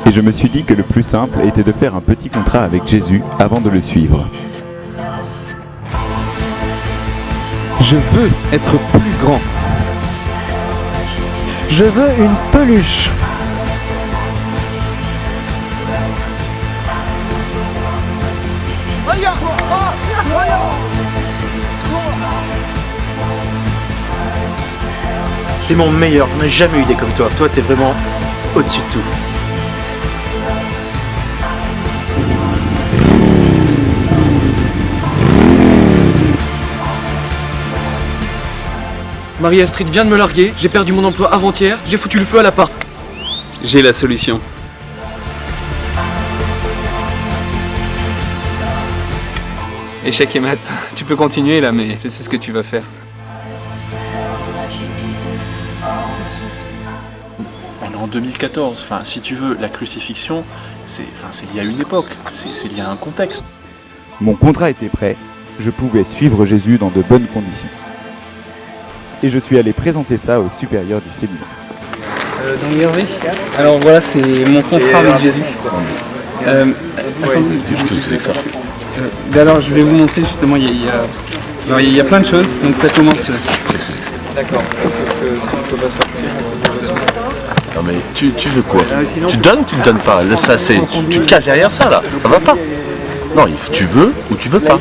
Et je me suis dit que le plus simple était de faire un petit contrat avec Jésus avant de le suivre. Je veux être plus grand. Je veux une peluche. T'es mon meilleur, j'en ai jamais eu des comme toi. Toi, t'es vraiment au-dessus de tout. Marie-Astrid vient de me larguer, j'ai perdu mon emploi avant-hier, j'ai foutu le feu à l'appart. J'ai la solution. Échec et mat. Tu peux continuer là, mais je sais ce que tu vas faire. On est en 2014, enfin, si tu veux, la crucifixion, c'est lié à une époque, c'est lié à un contexte. Mon contrat était prêt, je pouvais suivre Jésus dans de bonnes conditions. Et je suis allé présenter ça au supérieur du séminaire. Donc Hervé, alors voilà, c'est mon contrat avec Jésus. Qu'est-ce que c'est que ça? Alors je vais vous montrer justement, il y a plein de choses, donc ça commence... D'accord, Non mais tu veux quoi? Tu donnes ou tu ne donnes pas? Là, ça, tu te caches derrière ça là, ça va pas. Non, tu veux ou tu veux pas.